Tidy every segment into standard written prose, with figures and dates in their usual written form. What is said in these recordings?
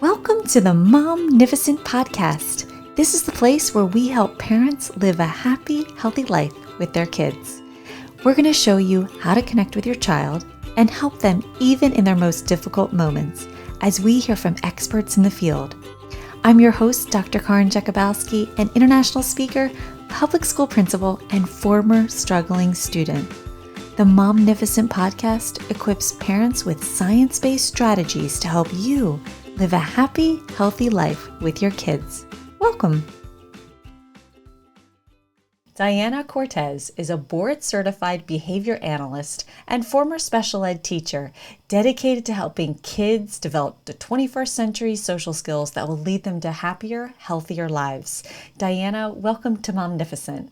Welcome to the Momnificent Podcast. This is the place where we help parents live a happy, healthy life with their kids. We're going to show you how to connect with your child and help them even in their most difficult moments as we hear from experts in the field. I'm your host, Dr. Karin Jakubowski, an international speaker, public school principal, and former struggling student. The Momnificent Podcast equips parents with science-based strategies to help you live a happy, healthy life with your kids. Welcome. Diane Cortez is a Board Certified Behavior Analyst and former special ed teacher dedicated to helping kids develop the 21st century social skills that will lead them to happier, healthier lives. Diane, welcome to Momnificent.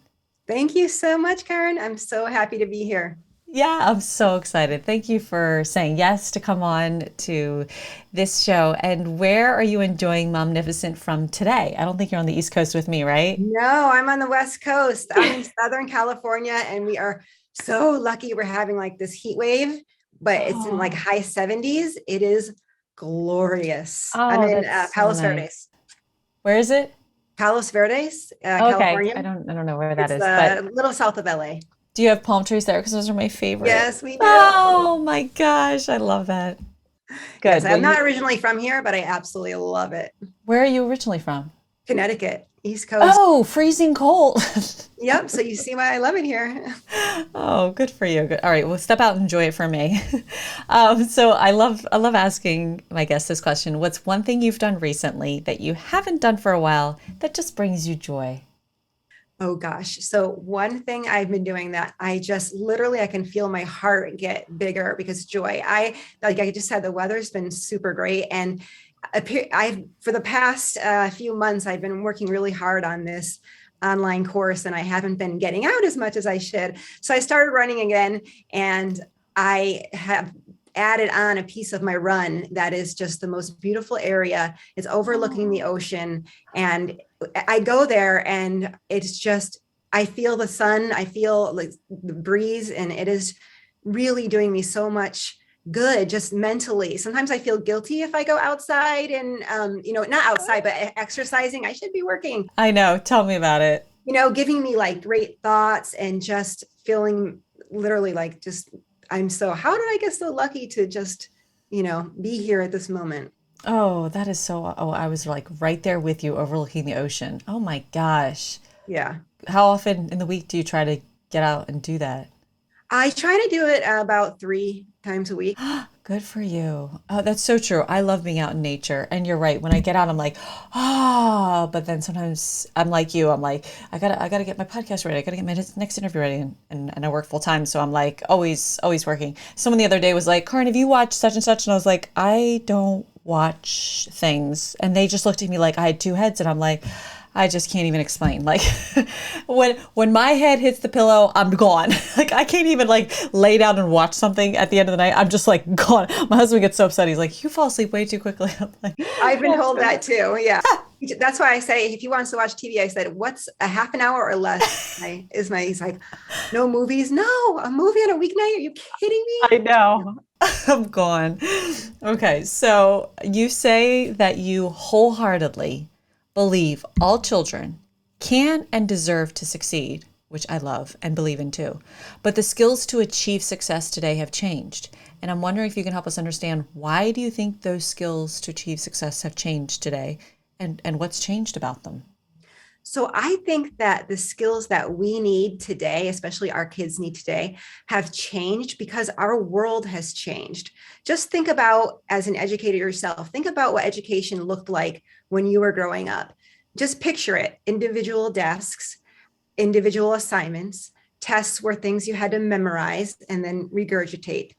Thank you so much, Karen. I'm so happy to be here. Yeah, I'm so excited. Thank you for saying yes to come on to this show. And where are you enjoying Momnificent from today? I don't think you're on the East Coast with me, right? No, I'm on the West Coast. I'm in Southern California, and we are so lucky we're having like this heat wave, but it's in like high 70s. It is glorious. I'm in That's so Palos nice. Verdes. Where is it? Palos Verdes, Okay, California. I don't know where that It's is, a but little south of LA. do you have palm trees there? Because those are my favorite. Yes, we do. Oh my gosh, I love that. Good. Yes, Well, I'm not originally from here, but I absolutely love it. where are you originally from? Connecticut, East Coast. Oh, freezing cold. Yep. So you see why I love it here. Oh, good for you. Good. All right, well, step out and enjoy it for me. So I love asking my guests this question. What's one thing you've done recently that you haven't done for a while that just brings you joy? Oh gosh. So one thing I've been doing that I just literally I can feel my heart get bigger because joy. I just said the weather's been super great, and I've for the past few months I've been working really hard on this online course, and I haven't been getting out as much as I should. So I started running again, and I have added on a piece of my run that is just the most beautiful area. It's overlooking the ocean, and I go there and it's just, I feel the sun, I feel like the breeze, and it is really doing me so much good just mentally. Sometimes I feel guilty if I go outside and, not outside, but exercising. I should be working. I know. Tell me about it. Giving me like great thoughts and just feeling literally like how did I get so lucky to just, be here at this moment? Oh, that is so. Oh, I was like right there with you overlooking the ocean. Oh my gosh. Yeah. How often in the week do you try to get out and do that? I try to do it about 3 times a week. Good for you. Oh, that's so true. I love being out in nature. And you're right. When I get out, I'm like, but then sometimes I'm like you. I'm like, I gotta get my podcast ready. I gotta get my next interview ready. And I work full time. So I'm like always working. Someone the other day was like, Karin, have you watched such and such? And I was like, I don't watch things. And they just looked at me like I had two heads. And I'm like, I just can't even explain. Like when my head hits the pillow, I'm gone. Like I can't even like lay down and watch something at the end of the night. I'm just like gone. My husband gets so upset. He's like, you fall asleep way too quickly. I'm like, I've been told that too. Yeah. That's why I say, if he wants to watch TV, I said, what's a half an hour or less? He's like, no movies. No, a movie on a weeknight. Are you kidding me? I know. I'm gone. Okay. So you say that you wholeheartedly believe all children can and deserve to succeed, which I love and believe in too. But the skills to achieve success today have changed. And I'm wondering if you can help us understand, why do you think those skills to achieve success have changed today, and what's changed about them? So I think that the skills that we need today, especially our kids need today, have changed because our world has changed. Just think about, as an educator yourself, think about what education looked like when you were growing up. Just picture it: individual desks, individual assignments, tests were things you had to memorize and then regurgitate.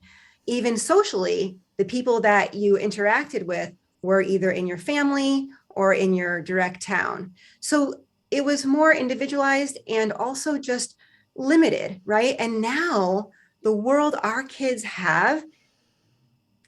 Even socially, the people that you interacted with were either in your family or in your direct town. So it was more individualized and also just limited, right? And now the world our kids have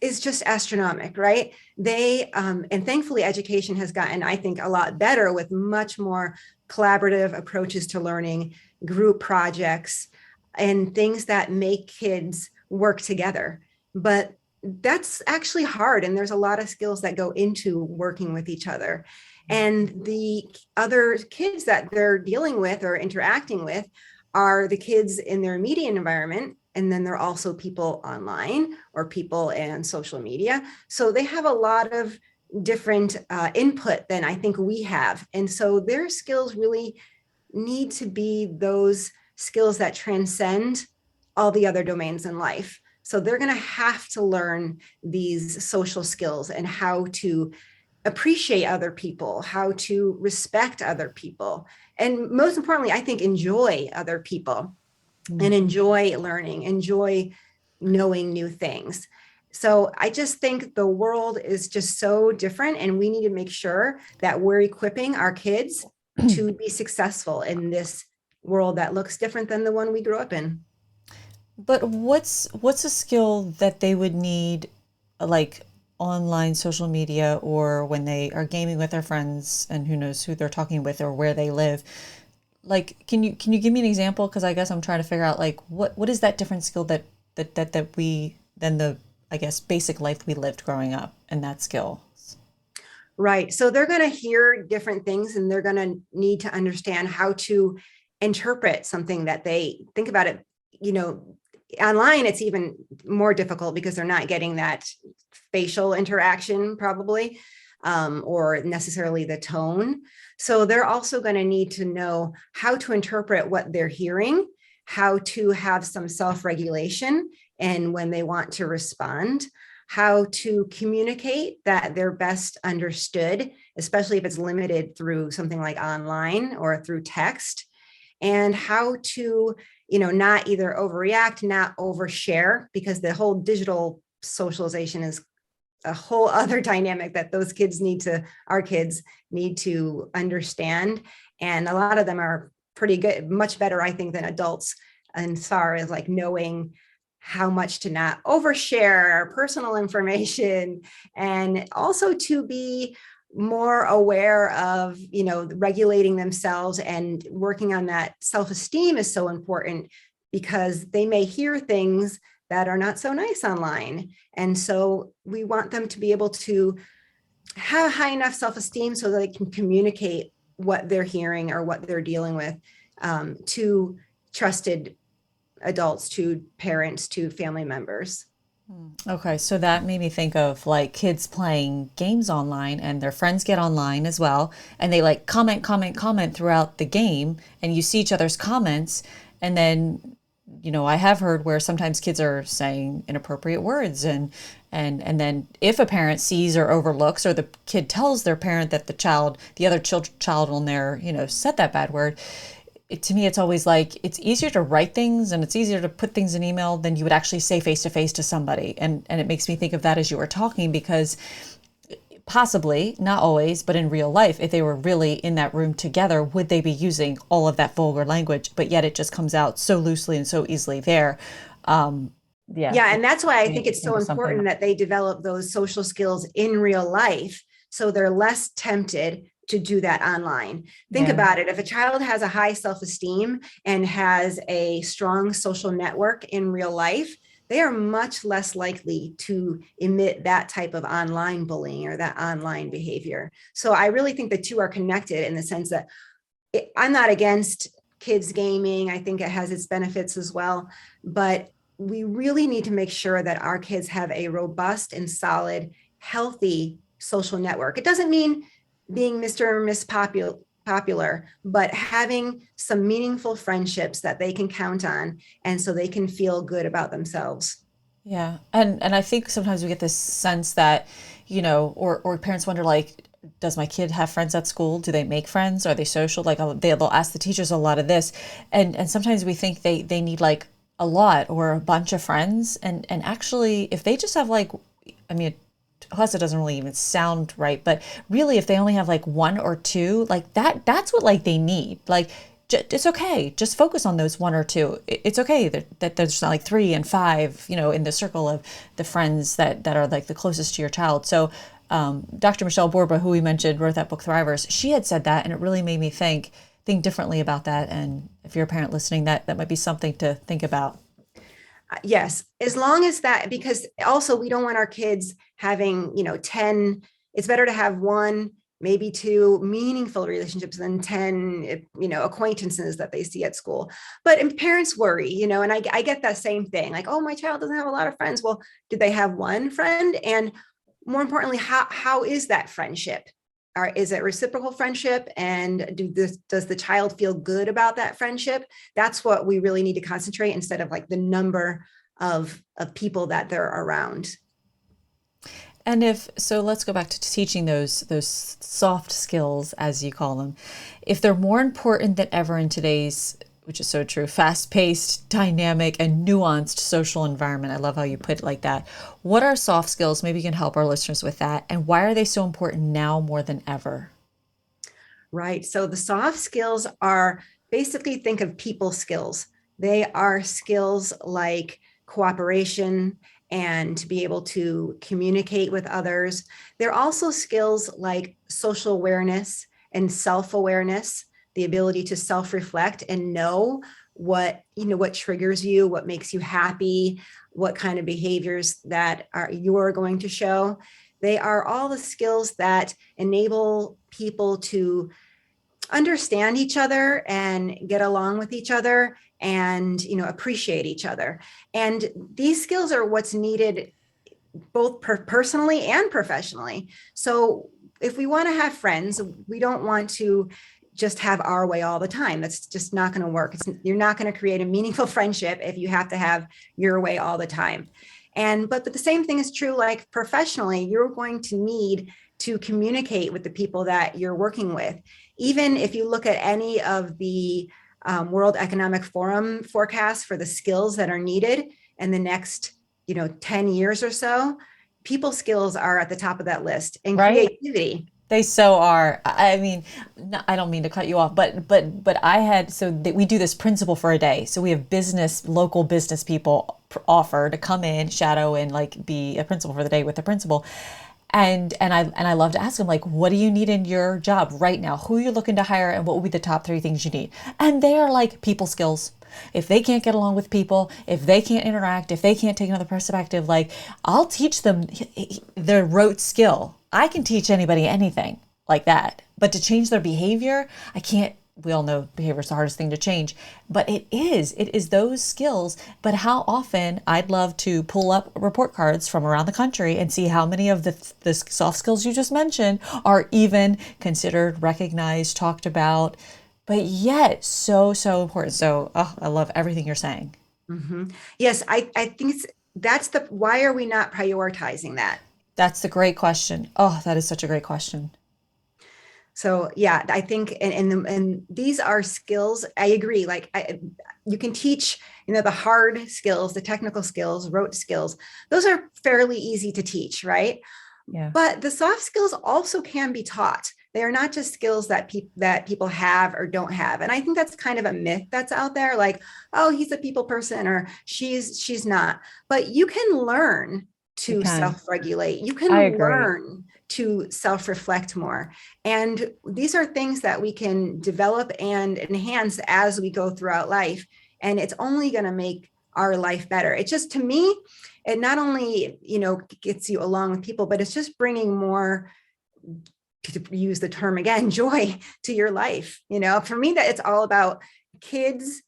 is just astronomical, right? And thankfully education has gotten, I think, a lot better with much more collaborative approaches to learning, group projects, and things that make kids work together. But that's actually hard. And there's a lot of skills that go into working with each other. And the other kids that they're dealing with or interacting with are the kids in their immediate environment. And then there are also people online or people in social media. So they have a lot of different input than I think we have. And so their skills really need to be those skills that transcend all the other domains in life. So they're going to have to learn these social skills and how to appreciate other people, how to respect other people, and most importantly, I think enjoy other people and enjoy learning, enjoy knowing new things. So I just think the world is just so different, and we need to make sure that we're equipping our kids to be successful in this world that looks different than the one we grew up in. But what's a skill that they would need, like online social media or when they are gaming with their friends and who knows who they're talking with or where they live? Like, can you give me an example? Because I guess I'm trying to figure out like what is that different skill that we than the, I guess, basic life we lived growing up and that skill. Right. So they're going to hear different things, and they're going to need to understand how to interpret something that they think about it. You know, online, it's even more difficult because they're not getting that facial interaction probably, or necessarily the tone. So they're also going to need to know how to interpret what they're hearing, how to have some self-regulation, and when they want to respond, how to communicate that they're best understood, especially if it's limited through something like online or through text, and how to, not either overreact, not overshare, because the whole digital socialization is a whole other dynamic that our kids need to understand. And a lot of them are pretty good, much better, I think, than adults, as far as like knowing how much to not overshare personal information, and also to be more aware of, regulating themselves, and working on that self-esteem is so important, because they may hear things that are not so nice online. And so we want them to be able to have high enough self-esteem so that they can communicate what they're hearing or what they're dealing with, to trusted adults, to parents, to family members. Okay, so that made me think of like kids playing games online and their friends get online as well and they like comment throughout the game and you see each other's comments and then I have heard where sometimes kids are saying inappropriate words and then if a parent sees or overlooks or the kid tells their parent that the other child on there, said that bad word, to me, it's always like it's easier to write things and it's easier to put things in email than you would actually say face to face to somebody. And it makes me think of that as you were talking, because possibly, not always, but in real life, if they were really in that room together, would they be using all of that vulgar language? But yet it just comes out so loosely and so easily there. Yeah. Yeah. And that's why I think it's so Think of something. important that they develop those social skills in real life, so they're less tempted to do that online. Think Yeah. about it. If a child has a high self-esteem and has a strong social network in real life, they are much less likely to emit that type of online bullying or that online behavior. So I really think the two are connected, in the sense that I'm not against kids gaming. I think it has its benefits as well, but we really need to make sure that our kids have a robust and solid, healthy social network. It doesn't mean being Mr. or Miss popular, but having some meaningful friendships that they can count on, and so they can feel good about themselves. Yeah. And I think sometimes we get this sense that, or parents wonder like, does my kid have friends at school? Do they make friends? Are they social? Like they'll ask the teachers a lot of this. And sometimes we think they need like a lot or a bunch of friends. And actually, if they just have like, I mean, plus it doesn't really even sound right, but really if they only have like one or two, like that's what like they need. Like it's okay, just focus on those one or two. It's okay that there's not like three and five, in the circle of the friends that are like the closest to your child. So Dr. Michelle Borba, who we mentioned, wrote that book Thrivers. She had said that and it really made me think differently about that. And if you're a parent listening, that might be something to think about. Yes, as long as that, because also we don't want our kids having, 10, it's better to have one, maybe two meaningful relationships than 10, acquaintances that they see at school. But and parents worry, and I get that same thing, like, oh, my child doesn't have a lot of friends. Well, did they have one friend? And more importantly, how is that friendship? Or is it reciprocal friendship? And does the child feel good about that friendship? That's what we really need to concentrate instead of like the number of people that they're around. And if so, let's go back to teaching those soft skills, as you call them. If they're more important than ever in today's, which is so true, fast-paced, dynamic, and nuanced social environment. I love how you put it like that. What are soft skills? Maybe you can help our listeners with that. And why are they so important now more than ever? Right. So the soft skills are basically, think of people skills. They are skills like cooperation and to be able to communicate with others. They're also skills like social awareness and self-awareness, the ability to self-reflect and know what triggers you, what makes you happy, what kind of behaviors that you're going to show. They are all the skills that enable people to understand each other and get along with each other and appreciate each other. And these skills are what's needed both personally and professionally. So if we want to have friends, we don't want to just have our way all the time. That's just not going to work. You're not going to create a meaningful friendship if you have to have your way all the time. But the same thing is true, like professionally, you're going to need to communicate with the people that you're working with. Even if you look at any of the World Economic Forum forecasts for the skills that are needed in the next 10 years or so, people skills are at the top of that list, and Right? creativity. They so are. I mean, I don't mean to cut you off, but I had so that we do this principal for a day. So we have local business people offer to come in, shadow, and like be a principal for the day with the principal. And I love to ask them, like, what do you need in your job right now? Who are you looking to hire, and what would be the top three things you need? And they are like people skills. If they can't get along with people, if they can't interact, if they can't take another perspective, like I'll teach them their rote skill. I can teach anybody anything like that. But to change their behavior, I can't. We all know behavior is the hardest thing to change, but it is those skills. But how often, I'd love to pull up report cards from around the country and see how many of the soft skills you just mentioned are even considered, recognized, talked about, but yet so important. So I love everything you're saying. Mhm. Yes, I think that's why are we not prioritizing that? That's the great question. Oh, that is such a great question. So yeah, I think, and these are skills. I agree. Like you can teach, the hard skills, the technical skills, rote skills. Those are fairly easy to teach, right? Yeah. But the soft skills also can be taught. They are not just skills that people have or don't have. And I think that's kind of a myth that's out there. Like, oh, he's a people person or she's not. But you can learn You to can. self-regulate. You I can agree. learn to self-reflect more. And these are things that we can develop and enhance as we go throughout life. And it's only going to make our life better. It's just, to me, it not only, gets you along with people, but it's just bringing more, to use the term again, joy to your life. For me, that it's all about kids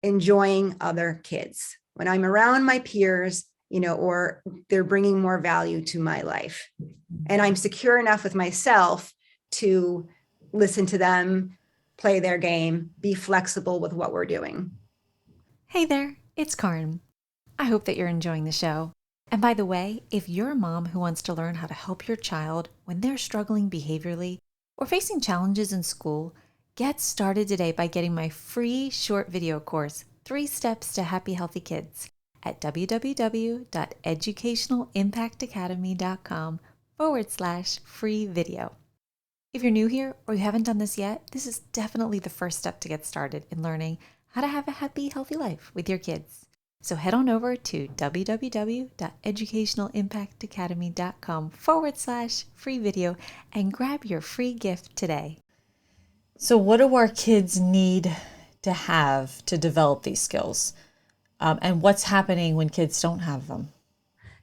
enjoying other kids. When I'm around my peers, or they're bringing more value to my life. And I'm secure enough with myself to listen to them, play their game, be flexible with what we're doing. Hey there, it's Karin. I hope that you're enjoying the show. And by the way, if you're a mom who wants to learn how to help your child when they're struggling behaviorally or facing challenges in school, get started today by getting my free short video course, 3 Steps to Happy Healthy Kids, at www.educationalimpactacademy.com/free video. If you're new here or you haven't done this yet, this is definitely the first step to get started in learning how to have a happy, healthy life with your kids. So head on over to www.educationalimpactacademy.com/free video and grab your free gift today. So what do our kids need to have to develop these skills? and what's happening when kids don't have them?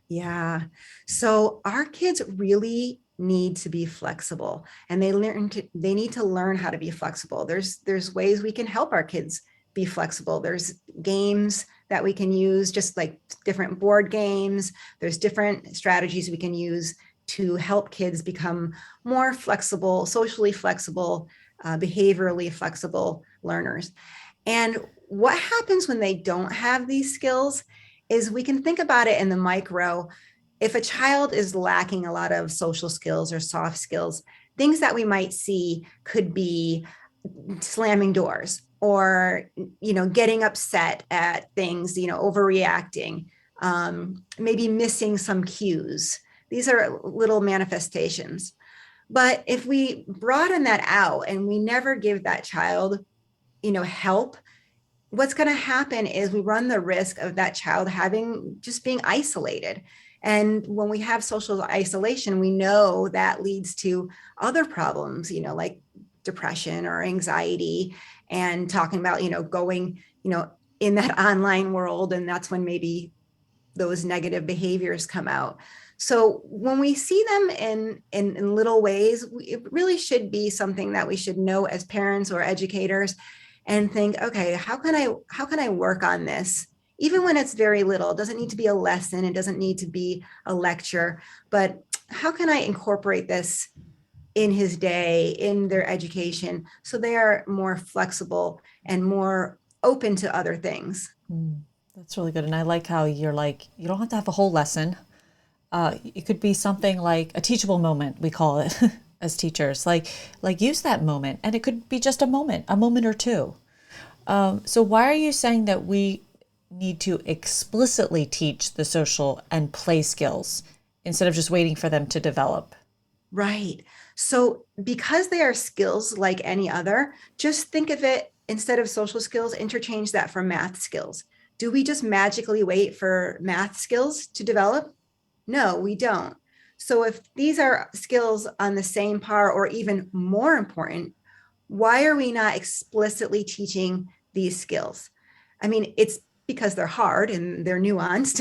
Yeah. So our kids really need to be flexible, and they need to learn how to be flexible. There's ways we can help our kids be flexible. There's games that we can use, just like different board games. There's different strategies we can use to help kids become more flexible, socially flexible, behaviorally flexible learners. And what happens when they don't have these skills is we can think about it in the micro. If a child is lacking a lot of social skills or soft skills, things that we might see could be slamming doors, or getting upset at things, overreacting, maybe missing some cues. These are little manifestations. But if we broaden that out and we never give that child help, what's going to happen is we run the risk of that child just being isolated. And when we have social isolation, we know that leads to other problems, like depression or anxiety, and talking about, going, in that online world. And that's when maybe those negative behaviors come out. So when we see them in little ways, it really should be something that we should know as parents or educators, and think, okay, how can I work on this? Even when it's very little, it doesn't need to be a lesson. It doesn't need to be a lecture, but how can I incorporate this in his day, in their education, so they are more flexible and more open to other things? That's really good. And I like how you're like, you don't have to have a whole lesson. It could be something like a teachable moment, we call it as teachers, like use that moment. And it could be just a moment or two. So why are you saying that we need to explicitly teach the social and play skills instead of just waiting for them to develop? Right. So because they are skills like any other, just think of it, instead of social skills, interchange that for math skills. Do we just magically wait for math skills to develop? No, we don't. So if these are skills on the same par or even more important, why are we not explicitly teaching these skills? I mean, it's because they're hard and they're nuanced.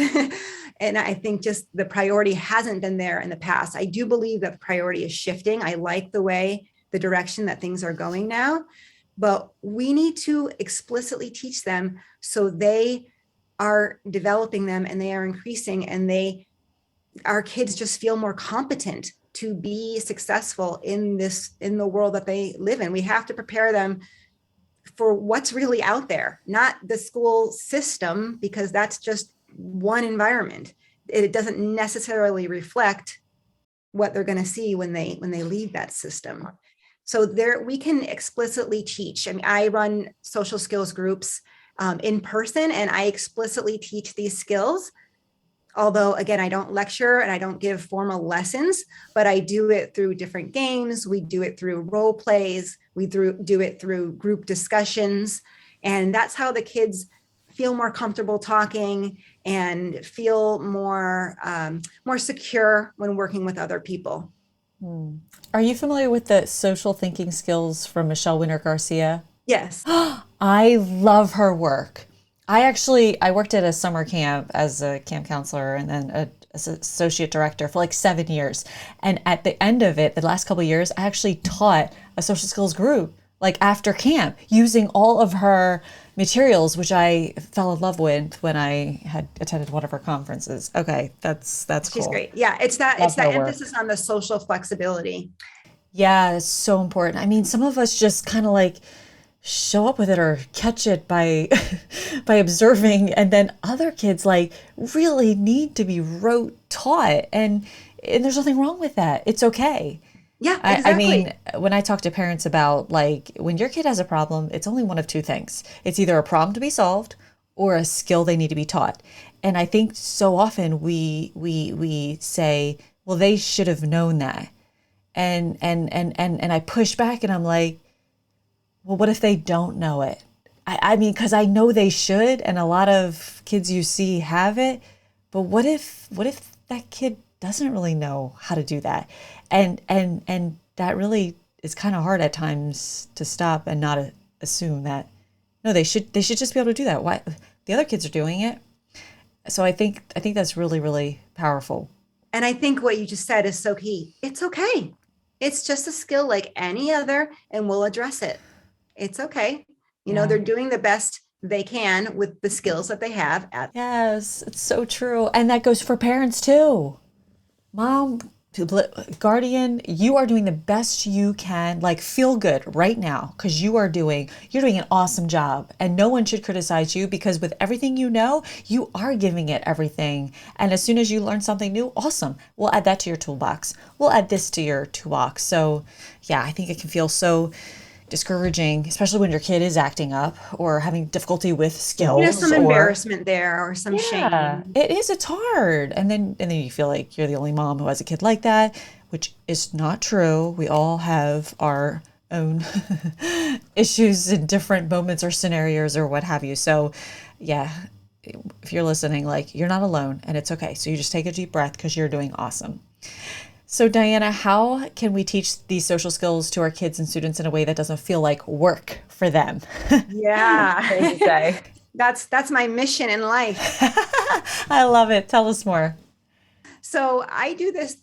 And I think just the priority hasn't been there in the past. I do believe that the priority is shifting. I like the direction that things are going now, but we need to explicitly teach them so they are developing them and they are increasing, and our kids just feel more competent to be successful in the world that they live in. We have to prepare them for what's really out there, not the school system, because that's just one environment. It doesn't necessarily reflect what they're going to see when they leave that system. So there, we can explicitly teach. I mean, I run social skills groups in person, and I explicitly teach these skills. Although, again, I don't lecture and I don't give formal lessons, but I do it through different games. We do it through role plays. We do it through group discussions. And that's how the kids feel more comfortable talking and feel more secure when working with other people. Are you familiar with the social thinking skills from Michelle Winter Garcia? Yes. I love her work. I worked at a summer camp as a camp counselor and then as an associate director for like 7 years. And at the end of it, the last couple of years, I actually taught a social skills group, like after camp, using all of her materials, which I fell in love with when I had attended one of her conferences. Okay, that's cool. She's great. Yeah, it's that emphasis on the social flexibility. Yeah, it's so important. I mean, some of us just kind of like show up with it or catch it by by observing, and then other kids like really need to be rote taught, and there's nothing wrong with that. It's okay. Yeah, exactly. I mean, when I talk to parents about like when your kid has a problem, it's only one of two things. It's either a problem to be solved or a skill they need to be taught. And I think so often we say, well, they should have known that. And I push back and I'm like, well, what if they don't know it? I mean, because I know they should, and a lot of kids you see have it, but what if that kid doesn't really know how to do that? And that really is kind of hard at times to stop and not assume that no, they should just be able to do that. the other kids are doing it. So I think that's really, really powerful. And I think what you just said is so key. It's okay. It's just a skill like any other, and we'll address it. It's okay. Yeah. They're doing the best they can with the skills that they have at. Yes, it's so true. And that goes for parents too. Mom, guardian, you are doing the best you can. Like, feel good right now because you're doing an awesome job, and no one should criticize you because with everything you are giving it everything. And as soon as you learn something new, awesome. We'll add that to your toolbox. We'll add this to your toolbox. So yeah, I think it can feel so discouraging, especially when your kid is acting up or having difficulty with skills. Some embarrassment there or some shame. It is, it's hard. And then you feel like you're the only mom who has a kid like that, which is not true. We all have our own issues in different moments or scenarios or what have you. So yeah, if you're listening, like, you're not alone, and it's okay. So you just take a deep breath because you're doing awesome. So Diana, how can we teach these social skills to our kids and students in a way that doesn't feel like work for them? Yeah. That's my mission in life. I love it. Tell us more. So I do this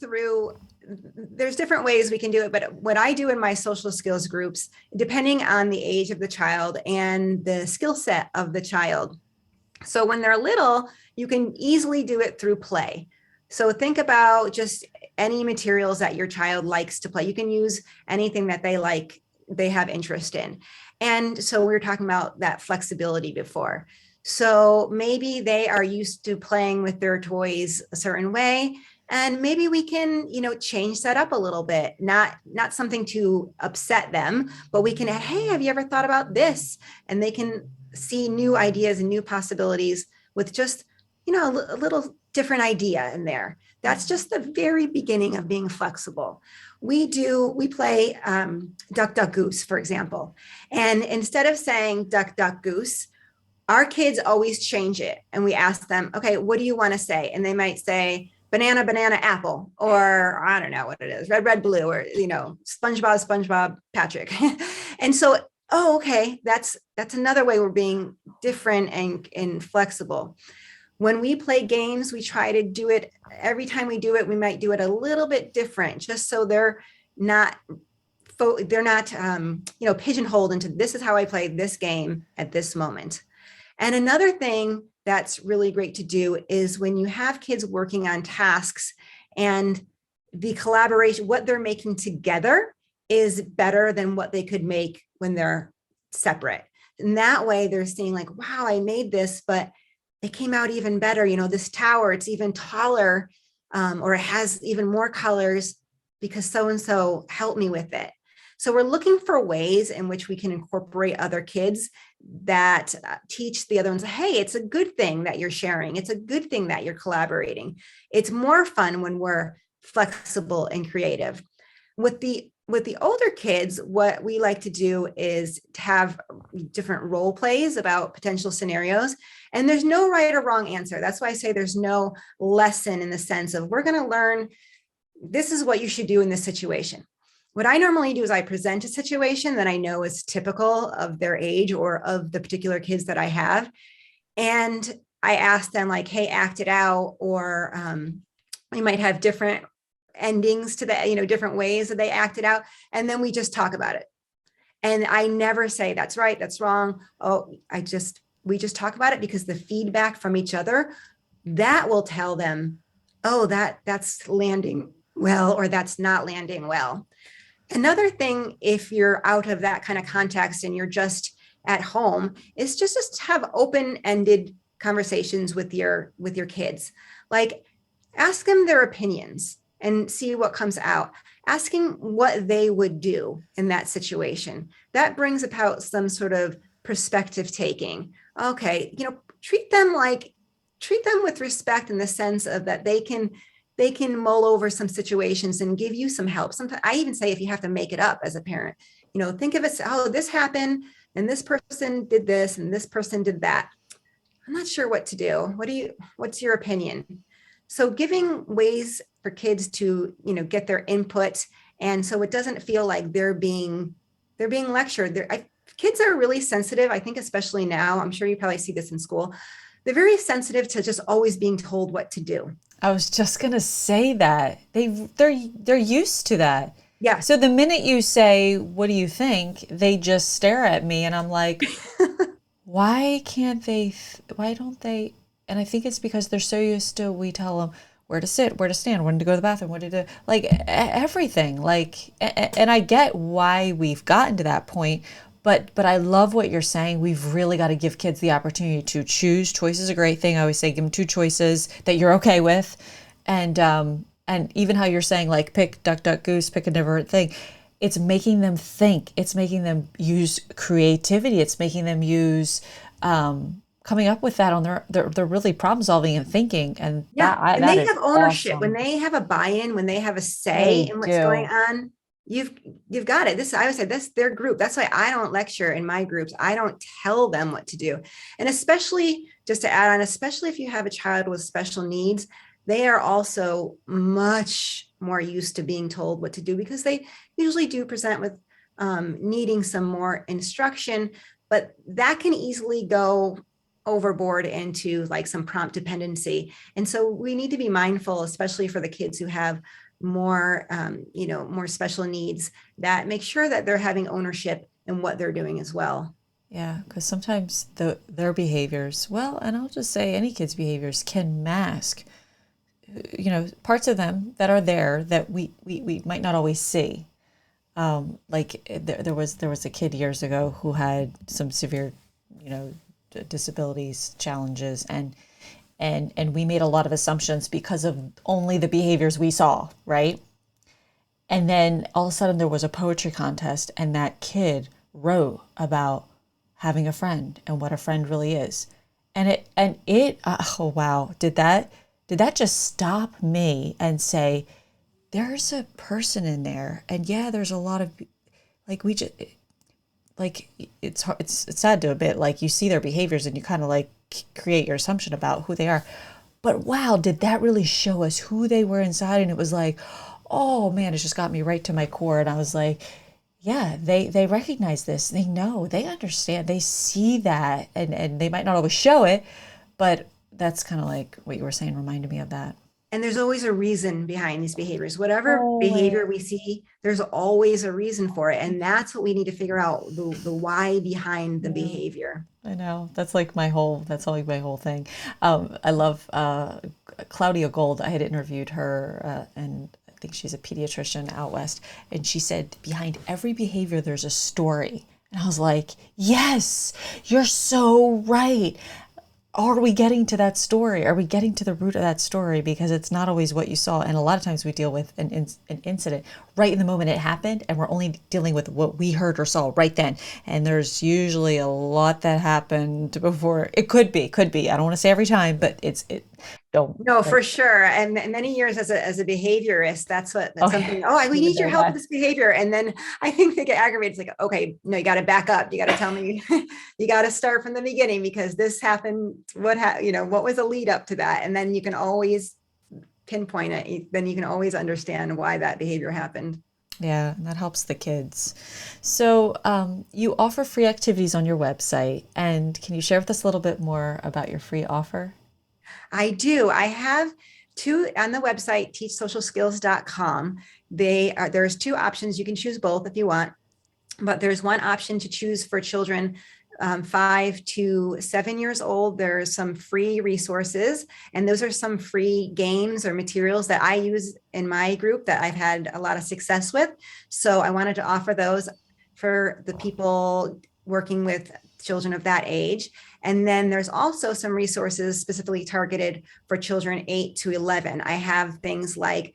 there's different ways we can do it, but what I do in my social skills groups, depending on the age of the child and the skill set of the child. So when they're little, you can easily do it through play. So think about just any materials that your child likes to play. You can use anything that they like, they have interest in. And so we were talking about that flexibility before. So maybe they are used to playing with their toys a certain way. And maybe we can, change that up a little bit, not something to upset them, but we can, hey, have you ever thought about this? And they can see new ideas and new possibilities with just, a little different idea in there. That's just the very beginning of being flexible. We play duck, duck, goose, for example. And instead of saying duck, duck, goose, our kids always change it. And we ask them, okay, what do you want to say? And they might say banana, banana, apple, or I don't know what it is, red, red, blue, or, SpongeBob, SpongeBob, Patrick. And so, oh, okay, that's another way we're being different and flexible. When we play games, we try to do it every time we do it. We might do it a little bit different, just so they're not pigeonholed into this is how I play this game at this moment. And another thing that's really great to do is when you have kids working on tasks and the collaboration, what they're making together is better than what they could make when they're separate. And that way they're seeing like, wow, I made this, but it came out even better. This tower, it's even taller, or it has even more colors because so-and-so helped me with it. So we're looking for ways in which we can incorporate other kids that teach the other ones, hey, it's a good thing that you're sharing. It's a good thing that you're collaborating. It's more fun when we're flexible and creative. With the older kids, what we like to do is to have different role plays about potential scenarios. And there's no right or wrong answer. That's why I say there's no lesson in the sense of we're going to learn, this is what you should do in this situation. What I normally do is I present a situation that I know is typical of their age or of the particular kids that I have. And I ask them like, hey, act it out. Or we might have different endings to the, different ways that they act it out. And then we just talk about it. And I never say that's right, that's wrong. Oh, we just talk about it because the feedback from each other, that will tell them, oh, that's landing well, or that's not landing well. Another thing, if you're out of that kind of context and you're just at home, is just have open-ended conversations with your kids. Like, ask them their opinions and see what comes out. Asking what they would do in that situation. That brings about some sort of perspective taking. Okay, treat them with respect in the sense of that they can mull over some situations and give you some help. Sometimes I even say, if you have to make it up as a parent, think of it, oh, this happened and this person did this and this person did that. I'm not sure what to do. What's your opinion? So giving ways for kids to, get their input. And so it doesn't feel like they're being lectured. Kids are really sensitive. I think, especially now, I'm sure you probably see this in school. They're very sensitive to just always being told what to do. I was just gonna say that they're used to that. Yeah. So the minute you say, "What do you think?" they just stare at me, and I'm like, why can't they? Why don't they? And I think it's because they're so used to we tell them where to sit, where to stand, when to go to the bathroom, what to do, like everything. Like, and I get why we've gotten to that point, but I love what you're saying. We've really got to give kids the opportunity to choose. Choice is a great thing. I always say give them two choices that you're okay with, and even how you're saying like pick duck, duck, goose, pick a different thing. It's making them think. It's making them use creativity. It's making them use coming up with that on their really problem solving and thinking. And Yeah. And that they is have ownership. When awesome. they have a buy-in, when they have a say They in what's going do. on, you've you've got it. This, I would say, this their group. That's why I don't lecture in my groups. I don't tell them what to do. And especially, just to add on, especially if you have a child with special needs, they are also much more used to being told what to do, because they usually do present with needing some more instruction, but that can easily go overboard into like some prompt dependency. And so we need to be mindful, especially for the kids who have more, more special needs, that make sure that they're having ownership in what they're doing as well. Yeah, because sometimes their behaviors, well, and I'll just say any kid's behaviors can mask, parts of them that are there that we might not always see. Like there was a kid years ago who had some severe, you know, disabilities challenges, and we made a lot of assumptions because of only the behaviors we saw, right? And then all of a sudden there was a poetry contest, and that kid wrote about having a friend and what a friend really is. And it oh wow, did that just stop me and say there's a person in there, and yeah, there's a lot of like we just like it's hard, it's sad to a bit, like you see their behaviors and you kind of like create your assumption about who they are, but wow, did that really show us who they were inside? And it was like, oh man, it just got me right to my core. And I was like, yeah, they recognize this, they know, they understand, they see that, and they might not always show it, but that's kind of like what you were saying reminded me of that. And there's always a reason behind these behaviors. Whatever Always. behavior we see, there's always a reason for it. And that's what we need to figure out, the why behind the Yeah. behavior. I know. That's like my whole thing. I love Claudia Gold. I had interviewed her, and I think she's a pediatrician out west. And she said, behind every behavior, there's a story. And I was like, yes, you're so right. Are we getting to that story? Are we getting to the root of that story? Because it's not always what you saw. And a lot of times we deal with an incident right in the moment it happened, and we're only dealing with what we heard or saw right then. And there's usually a lot that happened before. It could be. I don't want to say every time, but it don't. No, Don't. for sure. And many years as a behaviorist, that's Oh, something. yeah. Oh, we Even need your very help with bad. this behavior. And then I think they get aggravated. It's like, okay, no, you got to back up. You got to tell me, you got to start from the beginning, because this happened. What was the lead up to that? And then you can always pinpoint it. Then you can always understand why that behavior happened. Yeah, and that helps the kids. So, you offer free activities on your website, and can you share with us a little bit more about your free offer? I do. I have two on the website, teachsocialskills.com. There's two options. You can choose both if you want, but there's one option to choose for children 5 to 7 years old. There's some free resources, and those are some free games or materials that I use in my group that I've had a lot of success with. So I wanted to offer those for the people working with children of that age. And then there's also some resources specifically targeted for children 8 to 11. I have things like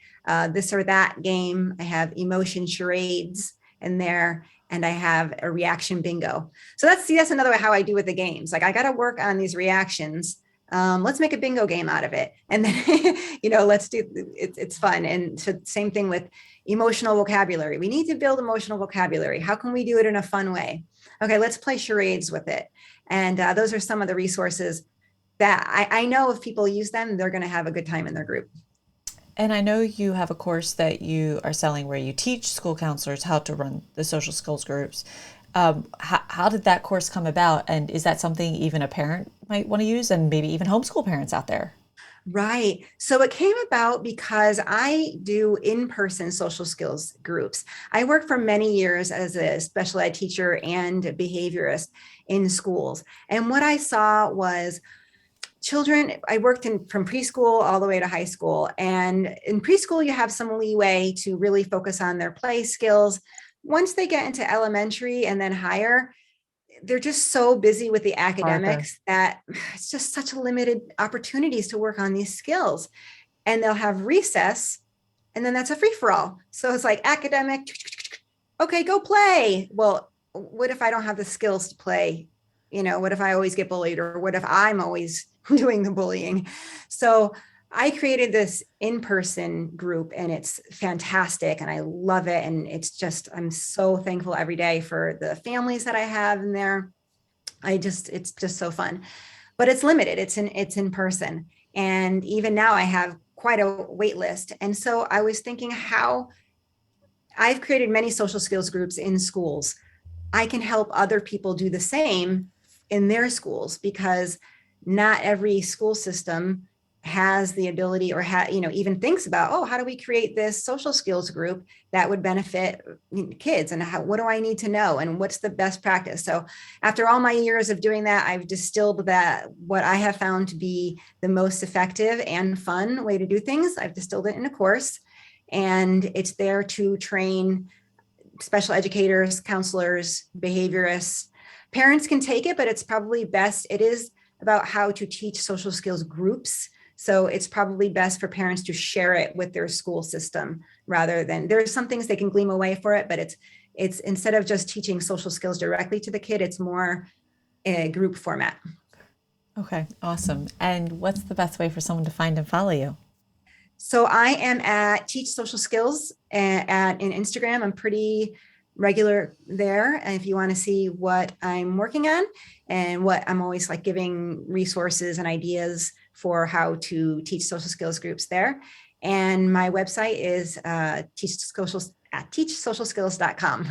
this or that game. I have emotion charades in there, and I have a reaction bingo. So that's another way how I do with the games. Like, I got to work on these reactions. Let's make a bingo game out of it. And then, let's do it's fun. And so same thing with emotional vocabulary. We need to build emotional vocabulary. How can we do it in a fun way? Okay, let's play charades with it. And those are some of the resources that I know if people use them, they're going to have a good time in their group. And I know you have a course that you are selling where you teach school counselors how to run the social skills groups. How did that course come about? And is that something even a parent might want to use, and maybe even homeschool parents out there? Right. So it came about because I do in-person social skills groups. I worked for many years as a special ed teacher and behaviorist in schools. And what I saw was children, I worked in from preschool all the way to high school. And in preschool, you have some leeway to really focus on their play skills. Once they get into elementary and then higher, they're just so busy with the Harder. academics that it's just such limited opportunities to work on these skills. And they'll have recess, and then that's a free for all. So it's like academic, okay, go play. Well, what if I don't have the skills to play? What if I always get bullied, or what if I'm always doing the bullying? So I created this in-person group, and it's fantastic and I love it. And I'm so thankful every day for the families that I have in there. It's just so fun, but it's limited. It's in person. And even now I have quite a wait list. And so I was thinking how I've created many social skills groups in schools. I can help other people do the same in their schools, because not every school system has the ability, or even thinks about, oh, how do we create this social skills group that would benefit kids, and what do I need to know, and what's the best practice? So after all my years of doing that, I've distilled what I have found to be the most effective and fun way to do things. I've distilled it in a course, and it's there to train special educators, counselors, behaviorists. Parents can take it, but it's probably best. It is about how to teach social skills groups. So it's probably best for parents to share it with their school system, rather than, there's some things they can glean away for it, but it's instead of just teaching social skills directly to the kid, it's more a group format. Okay, awesome. And what's the best way for someone to find and follow you? So I am at Teach Social Skills in Instagram. I'm pretty regular there. And if you want to see what I'm working on, and what I'm always like giving resources and ideas for how to teach social skills groups there. And my website is teachsocialskills.com.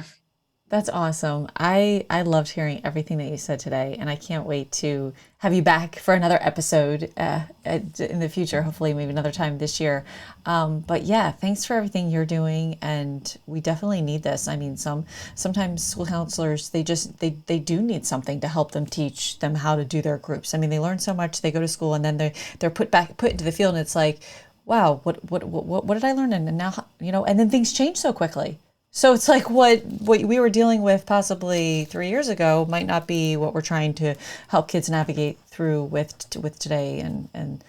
That's awesome. I loved hearing everything that you said today, and I can't wait to have you back for another episode in the future, hopefully maybe another time this year. But yeah, thanks for everything you're doing, and we definitely need this. I mean, sometimes school counselors, they do need something to help them, teach them how to do their groups. I mean, they learn so much, they go to school, and then they're put into the field, and it's like, wow, what did I learn? And now, and then things change so quickly. So it's like what we were dealing with possibly 3 years ago might not be what we're trying to help kids navigate through with today. And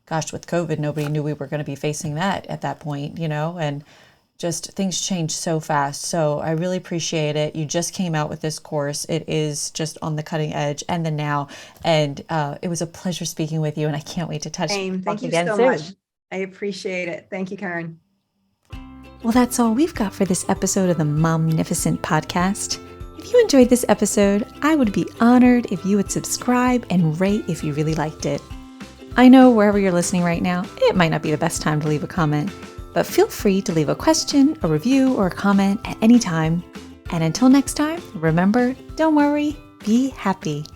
gosh, with COVID, nobody knew we were going to be facing that at that point, and just things change so fast. So I really appreciate it. You just came out with this course. It is just on the cutting edge and the now. And it was a pleasure speaking with you, and I can't wait to talk Thank you again so soon. much. I appreciate it. Thank you, Karen. Well, that's all we've got for this episode of the Momnificent podcast. If you enjoyed this episode, I would be honored if you would subscribe and rate if you really liked it. I know wherever you're listening right now, it might not be the best time to leave a comment, but feel free to leave a question, a review, or a comment at any time. And until next time, remember, don't worry, be happy.